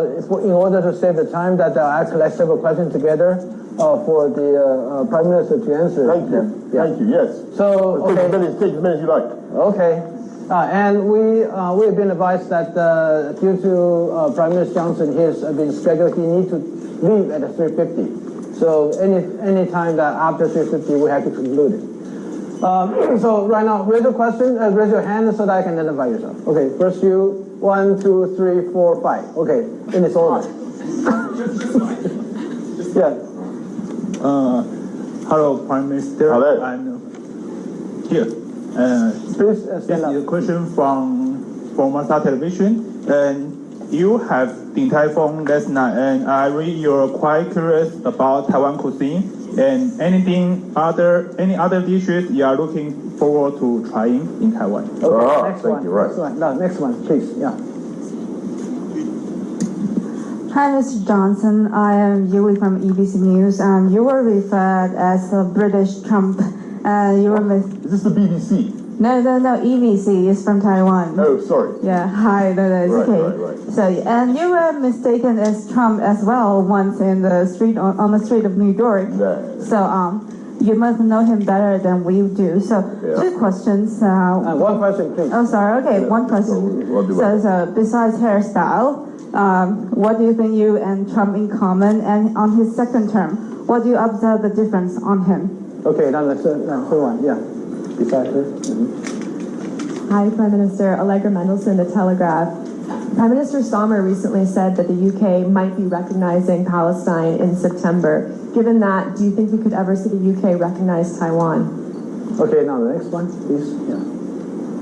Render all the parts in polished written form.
in order to save the time, that I collect several questions together for the Prime Minister to answer. Thank you. Yeah. Thank you. Yes. So okay. Take as many as you like. Okay. And we have been advised that due to Prime Minister Johnson, he has been scheduled. He needs to leave at 3:50. So any time that after 3:50, we have to conclude it. So right now, raise your question, raise your hand so that I can identify yourself. Okay, first you, 1, 2, 3, 4, 5. Okay, in this order. Yeah. Hello, Prime Minister. Hello. I'm here. Please stand up. This is a question from Formosa Television. And you have Din Tai Fung last night, and I read you're quite curious about Taiwan cuisine and any other dishes you are looking forward to trying in Taiwan. Okay, next thank one. you, right. Next one. No, next one, please. Yeah. Hi, Mr. Johnson. I am Yuli from EBC News. You were referred as a British Trump. You were Is this the BBC? No. EBC is from Taiwan. Oh, sorry. Yeah. Hi. No, it's Right, okay. right. So, and you were mistaken as Trump as well once in the street on the street of New York. No. So, you must know him better than we do. So, Yeah. two questions. One question, please. Oh, sorry. Okay, one question. What do you want? So, besides hairstyle, what do you think you and Trump in common? And on his second term, what do you observe the difference on him? Okay, now let's third one. Yeah. Besides this. Hi, Prime Minister. Allegra Mendelsohn, The Telegraph. Prime Minister Starmer recently said that the UK might be recognizing Palestine in September. Given that, do you think we could ever see the UK recognize Taiwan? Okay, now the next one, please. Yeah.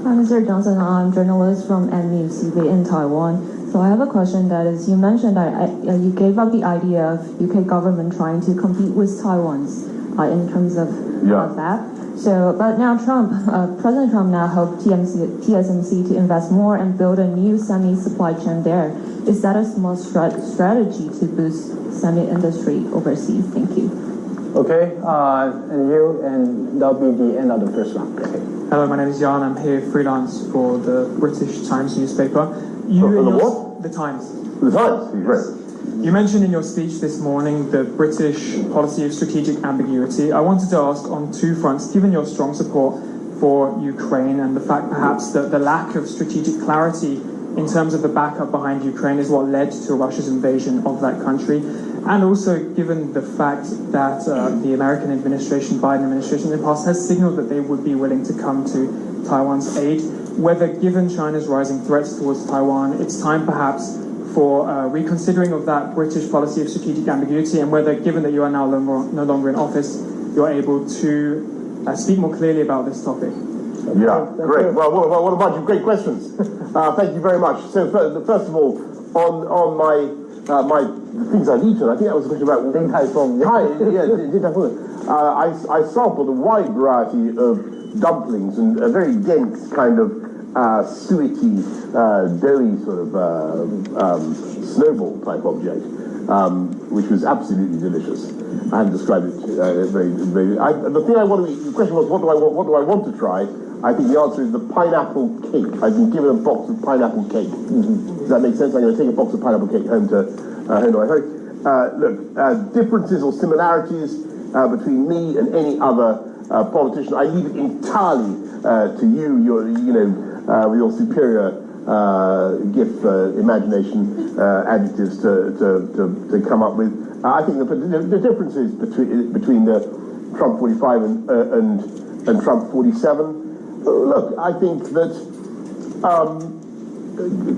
Hi, Mr. Johnson. I'm a journalist from NUS TV in Taiwan. So I have a question that is, you mentioned that you gave up the idea of UK government trying to compete with Taiwan's in terms of that. So, but now President Trump now hoped TSMC to invest more and build a new semi-supply chain there. Is that a smart strategy to boost semi-industry overseas? Thank you. Okay, and you, and that'll be the end of the first round. Okay. Hello, my name is Jan. I'm here freelance for the British Times newspaper. The Times. The Times, yes. You mentioned in your speech this morning the British policy of strategic ambiguity. I wanted to ask on two fronts, given your strong support for Ukraine and the fact perhaps that the lack of strategic clarity in terms of the backup behind Ukraine is what led to Russia's invasion of that country, and also given the fact that the American administration, Biden administration in the past, has signaled that they would be willing to come to Taiwan's aid, whether given China's rising threats towards Taiwan, it's time perhaps for reconsidering of that British policy of strategic ambiguity, and whether, given that you are now no longer in office, you're able to speak more clearly about this topic. Yeah, great. Well, what a bunch of great questions. Thank you very much. So, first of all, on my things I've eaten, I think that was a question about Din Tai Fung. Din Tai Fung. I sampled a wide variety of dumplings and a very dense kind of suety, doughy sort of snowball type object, which was absolutely delicious. I haven't described it very. The thing the question was, what do I want to try? I think the answer is the pineapple cake. I've been given a box of pineapple cake. Does that make sense? I'm going to take a box of pineapple cake home to my home. Look, differences or similarities between me and any other politician, I leave it entirely to you. With your superior imagination adjectives to come up with. I think the differences between the Trump 45 and Trump 47. Look, I think that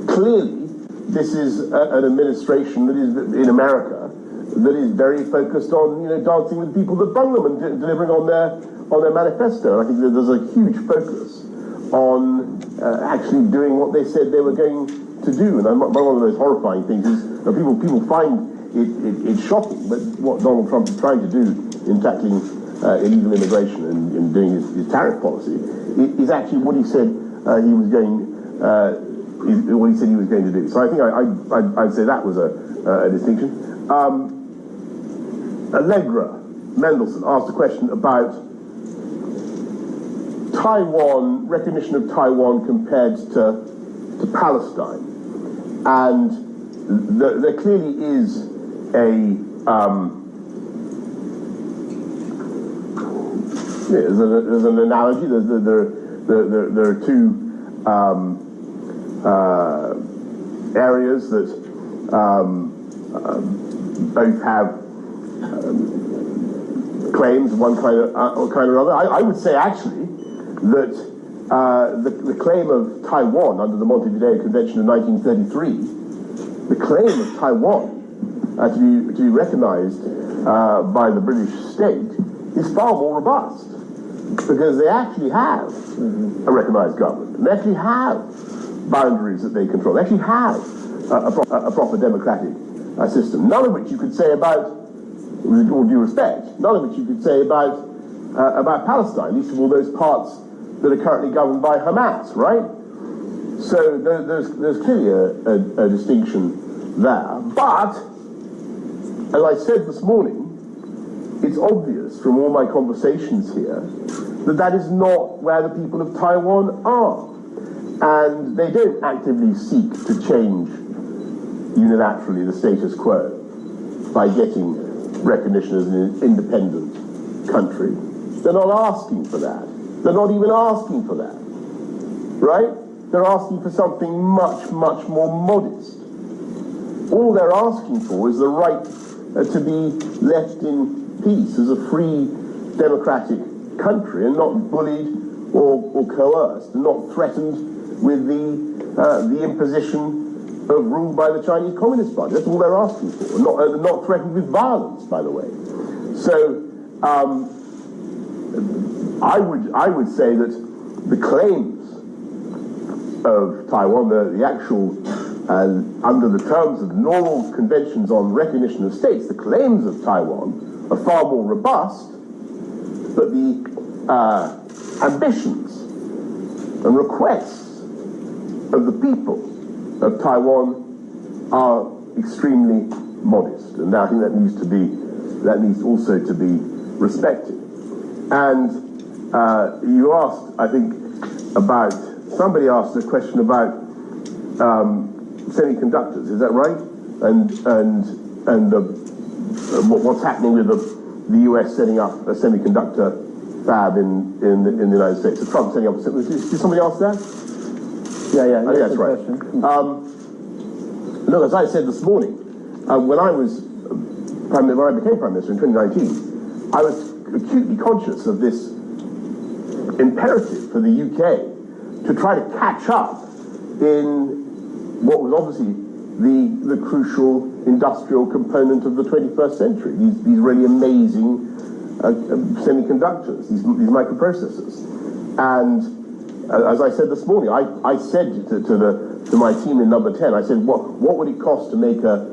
clearly this is an administration that is in America that is very focused on dancing with people that bung them and delivering on their manifesto. And I think that there's a huge focus on actually doing what they said they were going to do. And one of the most horrifying things is that people find it shocking, but what Donald Trump is trying to do in tackling illegal immigration and in doing his tariff policy is actually what he said he was going to do. So I think I'd say that was a distinction. Allegra Mendelsohn asked a question about Taiwan, recognition of Taiwan compared to Palestine. And there clearly is there's an analogy. There are two areas that both have claims of one kind or other. I would say actually that the claim of Taiwan under the Montevideo Convention of 1933, the claim of Taiwan to be recognized by the British state is far more robust, because they actually have a recognized government, and they actually have boundaries that they control. They actually have a proper democratic system, none of which you could say about, with all due respect, none of which you could say about Palestine, least of all those parts that are currently governed by Hamas, right? So there's clearly a distinction there. But, as I said this morning, it's obvious from all my conversations here that is not where the people of Taiwan are. And they don't actively seek to change unilaterally the status quo by getting recognition as an independent country. They're not asking for that. They're not even asking for that, right? They're asking for something much, much more modest. All they're asking for is the right to be left in peace as a free, democratic country, and not bullied or coerced, and not threatened with the imposition of rule by the Chinese Communist Party. That's all they're asking for, not threatened with violence, by the way. So I would say that the claims of Taiwan, the actual, under the terms of the normal conventions on recognition of states, the claims of Taiwan are far more robust, but the ambitions and requests of the people of Taiwan are extremely modest, and I think that needs also to be respected. And you asked, I think, somebody asked a question about semiconductors. Is that right? And what's happening with the U.S. setting up a semiconductor fab in the United States? So Trump setting up a semiconductor. Did somebody ask that? Yeah. I think that's right. Look, as I said this morning, when I became Prime Minister in 2019, I was acutely conscious of this imperative for the UK to try to catch up in what was obviously the crucial industrial component of the 21st century, these really amazing semiconductors, these microprocessors. And as I said this morning, I said to my team in Number 10, I said, what would it cost to make a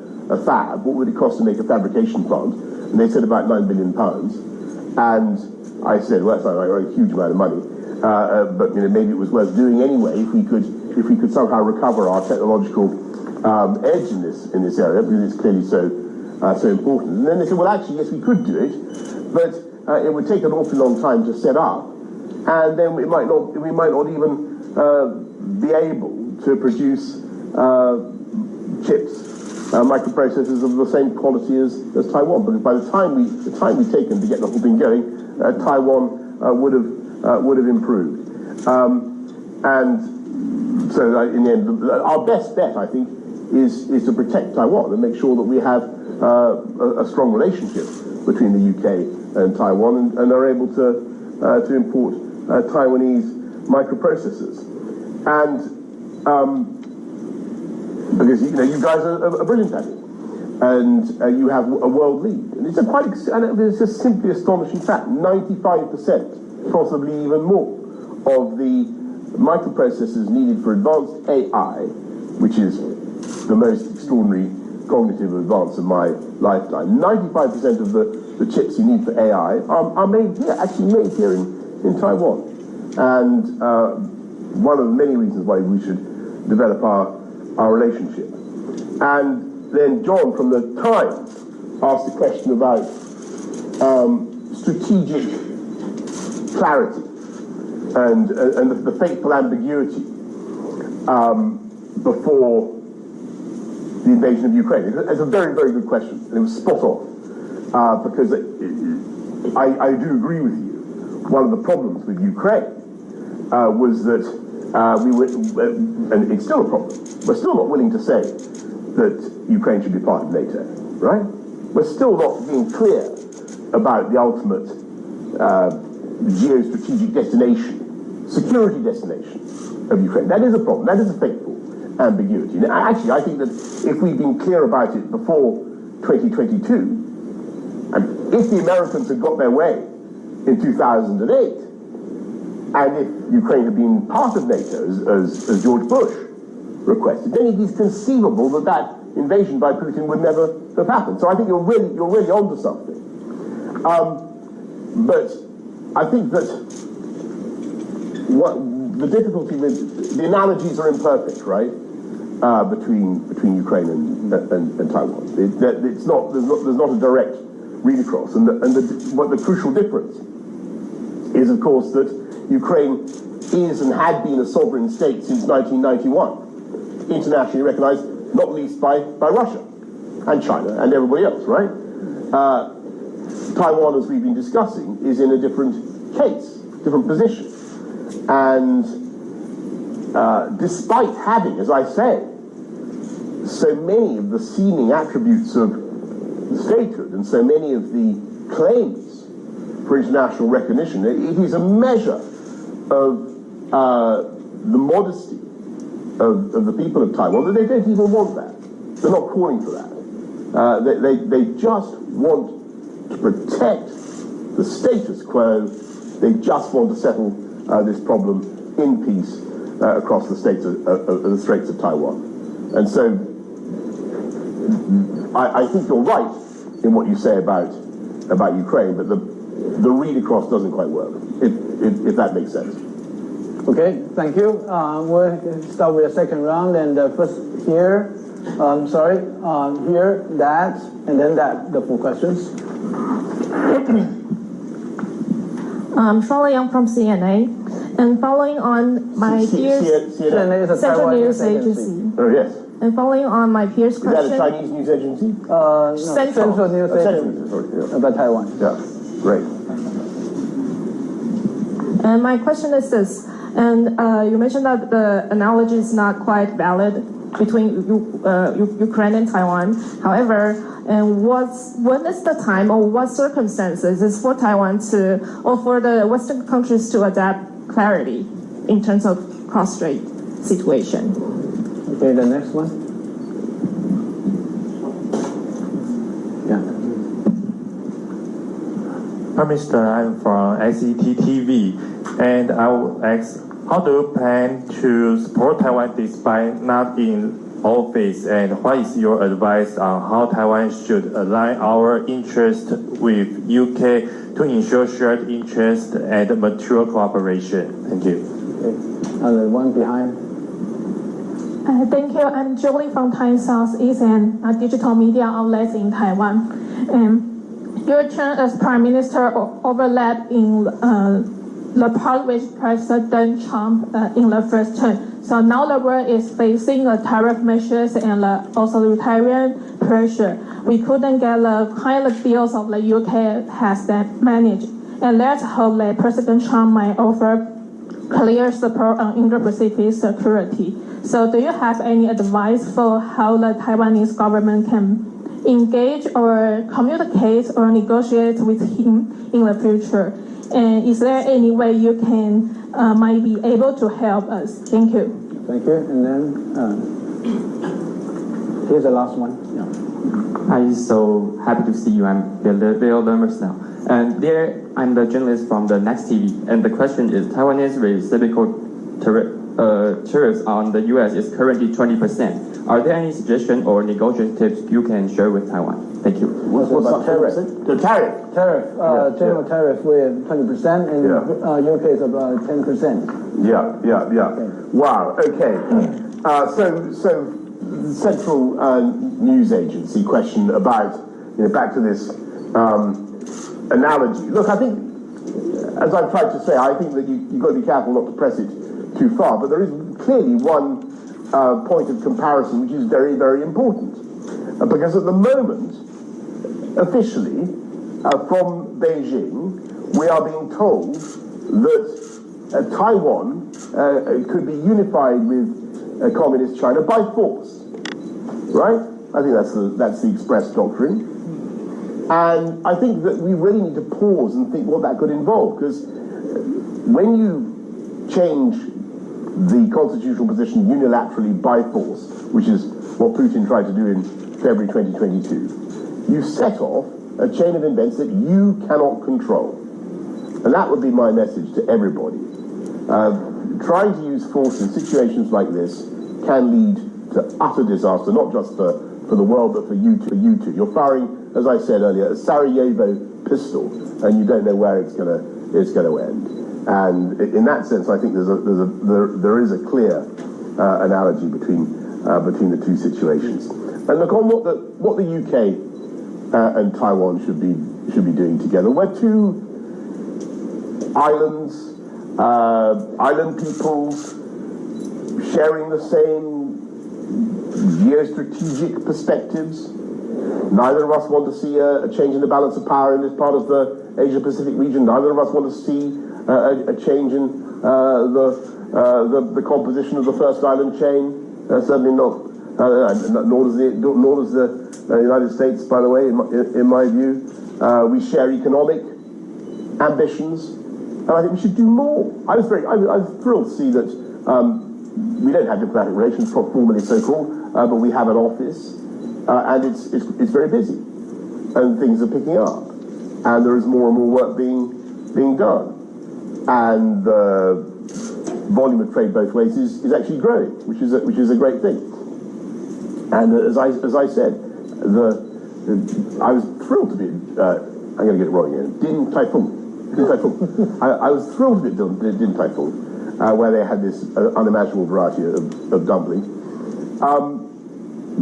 fab? What would it cost to make a fabrication plant? And they said about £9 billion. And I said, well, that's not a huge amount of money, but maybe it was worth doing anyway if we could somehow recover our technological edge in this area, because it's clearly so important. And then they said, well, actually, yes, we could do it, but it would take an awfully long time to set up, and then we might not even be able to produce chips, microprocessors of the same quality as Taiwan. Because by the time we've taken to get the whole thing going, Taiwan would have improved. And so in the end, our best bet, I think, is to protect Taiwan and make sure that we have a strong relationship between the UK and Taiwan, and are able to import Taiwanese microprocessors. And because you guys are brilliant at it, and you have a world lead, and it's it's just simply astonishing fact. 95%, possibly even more, of the microprocessors needed for advanced AI, which is the most extraordinary cognitive advance of my lifetime. 95% of the chips you need for AI are made here in Taiwan. And one of the many reasons why we should develop our relationship. And then John from the Times asked a question about strategic clarity and the fateful ambiguity before the invasion of Ukraine? It's a very, very good question, and it was spot on, because I do agree with you. One of the problems with Ukraine was that we were, and it's still a problem, we're still not willing to say that Ukraine should be part of NATO, right? We're still not being clear about the ultimate geostrategic destination, security destination of Ukraine. That is a problem. That is a fateful ambiguity. Now, actually, I think that if we'd been clear about it before 2022, and if the Americans had got their way in 2008, and if Ukraine had been part of NATO, as George Bush requested, then it is conceivable that that invasion by Putin would never have happened. So I think you're really onto something. But I think that what the difficulty with the analogies are imperfect, right? Between Ukraine and Taiwan, there's not a direct read across, and what the crucial difference is, of course, that Ukraine is and had been a sovereign state since 1991, internationally recognized, not least by Russia and China and everybody else, right? Taiwan, as we've been discussing, is in a different case, different position. And despite having, as I say, so many of the seeming attributes of statehood and so many of the claims for international recognition, it is a measure of the modesty of the people of Taiwan that they don't even want that. They're not calling for that. They just want to protect the status quo. They just want to settle this problem in peace across the Straits of Taiwan. And so I think you're right in what you say about Ukraine, but the read across doesn't quite work, if that makes sense. Okay, thank you. We'll start with the second round, and first here, here, that, and then that, the full questions. Charlotte Young from CNA, and following on my peers, CNA is a Central Taiwan News Agency. Oh, yes. And following on my peers' Is question, that a Chinese news agency? No, Central News Agency about Taiwan. Yeah, great. And my question is this, and you mentioned that the analogy is not quite valid between Ukraine and Taiwan. However, and when is the time or what circumstances is for Taiwan to, or for the Western countries to adapt clarity in terms of cross-strait situation? Okay, the next one. Yeah. Prime Minister, I'm from ICT TV, and I will ask, how do you plan to support Taiwan despite not in office, and what is your advice on how Taiwan should align our interest with UK to ensure shared interest and mature cooperation? Thank you. Okay, the one behind. Thank you. I'm Julie from Time Southeast and digital media outlets in Taiwan. Your term as Prime Minister overlapped in the part with President Trump in the first term. So now the world is facing tariff measures and authoritarian pressure. We couldn't get the kind of deals of the UK has that managed. And let's hope that President Trump might offer clear support on Indo-Pacific security. So do you have any advice for how the Taiwanese government can engage or communicate or negotiate with him in the future? And is there any way you can might be able to help us? Thank you. Thank you. And then here's the last one. Yeah. I'm so happy to see you. I'm Bill Lemers now. And there, I'm the journalist from the Next TV. And the question is, Taiwanese reciprocal tariffs on the U.S. is currently 20%. Are there any suggestions or negotiation tips you can share with Taiwan? Thank you. What's the tariff? The tariff. General tariff with 20%, and UK is about 10%. Yeah. Okay. Wow. Okay. So Central News Agency question about, back to this analogy. Look, I think, as I've tried to say, I think that you've got to be careful not to press it too far. But there is clearly one point of comparison, which is very, very important. Because at the moment, officially, from Beijing, we are being told that Taiwan could be unified with communist China by force, right? I think that's the express doctrine. And I think that we really need to pause and think what that could involve, because when you change the constitutional position unilaterally by force, which is what Putin tried to do in February 2022, you set off a chain of events that you cannot control. And that would be my message to everybody. Trying to use force in situations like this can lead to utter disaster, not just for the world, but for you too. You're firing, as I said earlier, a Sarajevo pistol, and you don't know where it's going to end. And in that sense, I think there is a clear analogy between the two situations. And look on what the UK and Taiwan should be doing together. We're two islands, island peoples, sharing the same geostrategic perspectives. Neither of us want to see a change in the balance of power in this part of the Asia-Pacific region. Neither of us want to see a change in the composition of the first island chain. Certainly not. Nor does the United States, by the way, in my view. We share economic ambitions, and I think we should do more. I was thrilled to see that we don't have diplomatic relations, formally so-called, but we have an office, and it's very busy, and things are picking up, and there is more and more work being done, and the volume of trade both ways is actually growing, which is a great thing. And as I said, I was thrilled to be. I'm going to get it wrong again. Din Tai Fung. I was thrilled to be at Din Tai Fung, where they had this unimaginable variety of dumpling,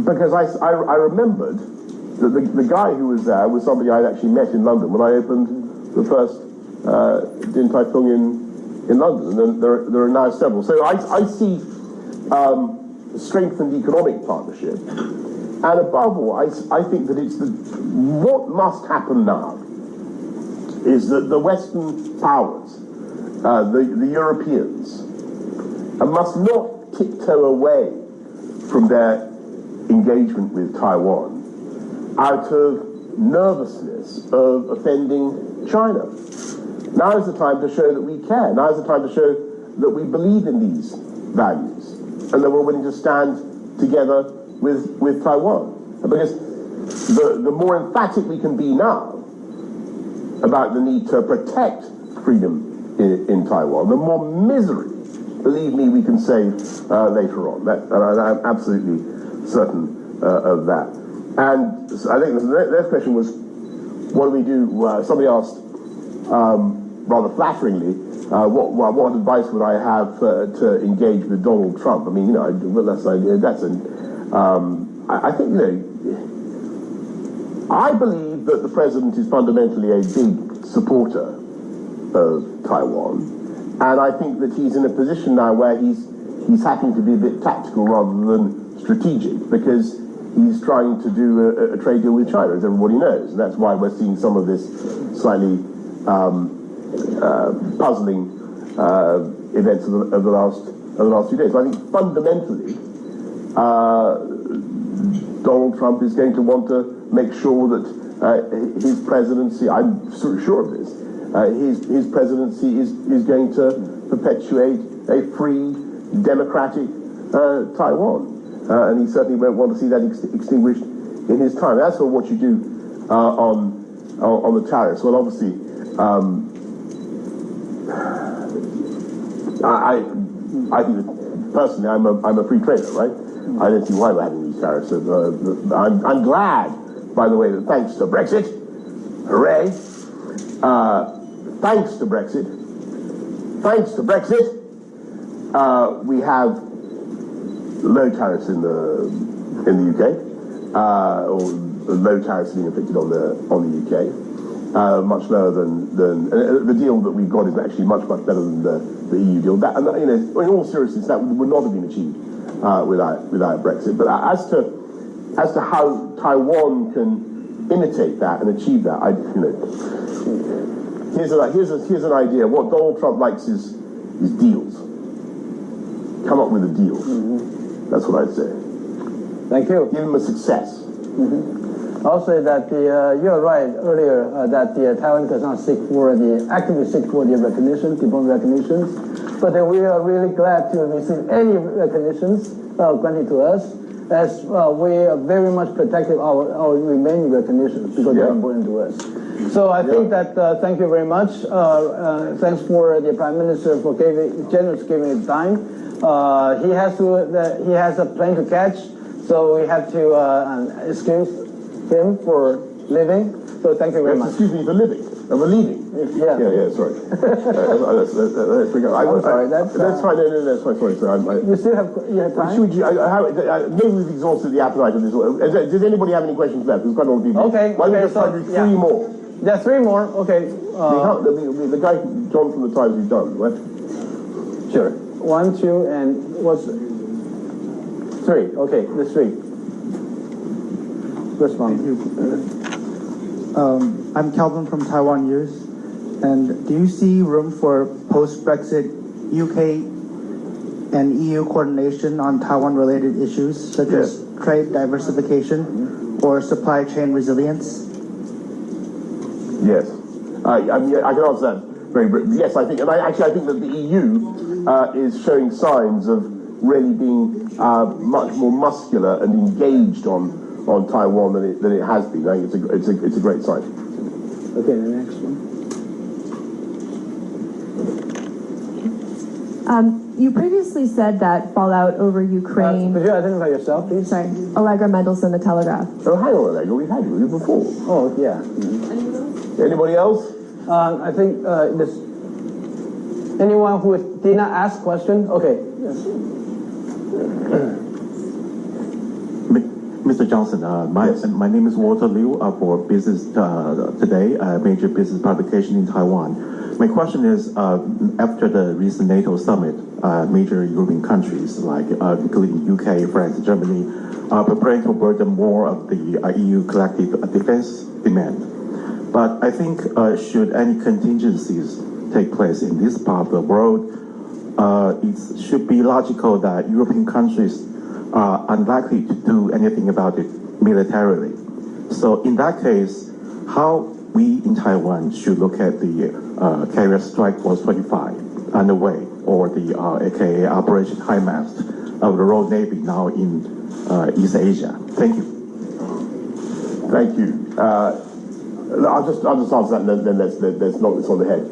because I remembered that the guy who was there was somebody I'd actually met in London when I opened the first Din Tai Fung in London, and there are now several. So I see strengthened economic partnership, and above all, I think that what must happen now is that the Western powers, the Europeans, must not tiptoe away from their engagement with Taiwan out of nervousness of offending China. Now is the time to show that we care. Now is the time to show that we believe in these values and that we're willing to stand together with Taiwan. Because the more emphatic we can be now about the need to protect freedom in Taiwan, the more misery, believe me, we can save later on. I'm absolutely certain of that. And I think the next question was, what do we do? Somebody asked, rather flatteringly, what advice would I have to engage with Donald Trump? I mean, I think, I believe that the president is fundamentally a big supporter of Taiwan, and I think that he's in a position now where he's having to be a bit tactical rather than strategic, because he's trying to do a trade deal with China, as everybody knows, and that's why we're seeing some of this slightly puzzling events of the last few days. So I think fundamentally, Donald Trump is going to want to make sure that his presidency, I'm sure of this, his presidency is going to perpetuate a free, democratic Taiwan. And he certainly won't want to see that extinguished in his time. As for what you do on the tariffs, well, obviously, I think that personally, I'm a free trader, right? I don't see why we're having these tariffs. I'm glad, by the way, that thanks to Brexit, hooray! Thanks to Brexit, we have low tariffs in the UK, or low tariffs being inflicted on the UK, much lower than the deal that we've got is actually much better than the EU deal. That, and in all seriousness, that would not have been achieved without Brexit. But as to how Taiwan can imitate that and achieve that, here's an idea. What Donald Trump likes is deals. Come up with a deal. That's what I'd say. Thank you. Give him a success. I'll say that you're right earlier that Taiwan does not actively seek for the recognition, diplomatic recognitions, but we are really glad to receive any recognitions granted to us, as we are very much protective of our remaining recognitions because they're important to us. So I think that thank you very much. Thanks for the Prime Minister for generously giving his time. He has a plane to catch, so we have to excuse him for leaving. So thank you very much. Excuse me for living. For leaving. Yeah. Sorry. Let's bring up. I'm sorry. That's fine. No, that's fine. Sorry. You still have time. Maybe we've exhausted the appetite of this. Does anybody have any questions left? There's quite a lot of people. Okay. Why don't we just try to do three more? Yeah, three more. Okay. The guy John from the Times, he's done. What? Sure. 1, 2, and what's 3? Okay, the 3. First one. I'm Calvin from Taiwan News. And do you see room for post-Brexit UK and EU coordination on Taiwan-related issues such as trade diversification or supply chain resilience? Yes, I can answer that very briefly. Yes, I think that the EU is showing signs of really being much more muscular and engaged on Taiwan than it has been. I think it's a great sign. Okay, the next one. You previously said that fallout over Ukraine. Could you identify yourself, please? Sorry, Allegra Mendelsohn, The Telegraph. Oh, hang on, Allegra, we've had you before. Oh, yeah. Anybody else? I think anyone who did not ask question. Okay. Yes. Mr. Johnson, my name is Walter Liu for Business Today, a major business publication in Taiwan. My question is, after the recent NATO summit, major European countries like including UK, France, Germany, are preparing to burden more of the EU collective defense demand. But I think should any contingencies take place in this part of the world, it should be logical that European countries are unlikely to do anything about it militarily. So in that case, how we in Taiwan should look at the Carrier Strike Force 25 underway, or the aka Operation High Mast of the Royal Navy now in East Asia. Thank you. Thank you. I'll just answer that, and then let's knock this on the head.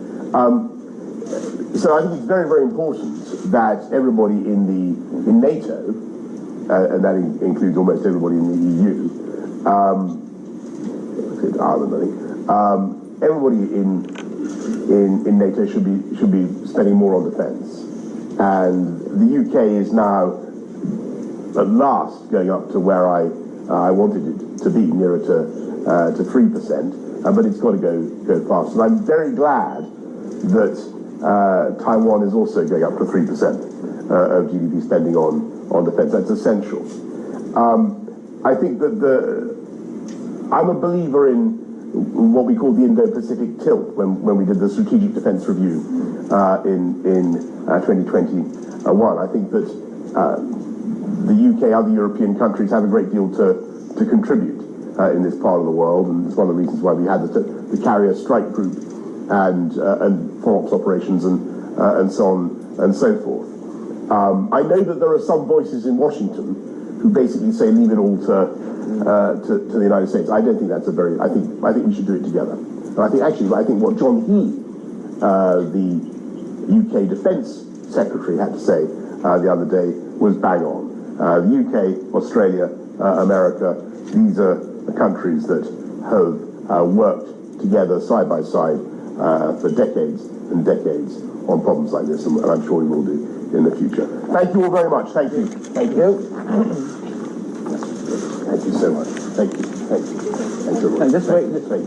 So I think it's very, very important that everybody in NATO, and that includes almost everybody in the EU, Ireland, I think, everybody in NATO should be spending more on defence, and the UK is now at last going up to where I wanted it to be, nearer to 3%, but it's got to go faster. And I'm very glad that Taiwan is also going up to 3% of GDP spending on defence. That's essential. I think that I'm a believer in what we call the Indo-Pacific tilt when we did the Strategic Defence Review in 2021. I think that the UK, other European countries have a great deal to contribute in this part of the world, and it's one of the reasons why we had the Carrier Strike Group and FOROPS operations and so on and so forth. I know that there are some voices in Washington who basically say leave it all to the United States. I don't think that's I think we should do it together. And I think what John He, the UK Defence Secretary, had to say the other day was bang on. The UK, Australia, America, these are the countries that have worked together side by side for decades and decades on problems like this, and I'm sure we will do in the future. Thank you all very much. Thank you. Thank you. Thank you so much. Thank you. Thank you. Thank you. And this way, yes, please.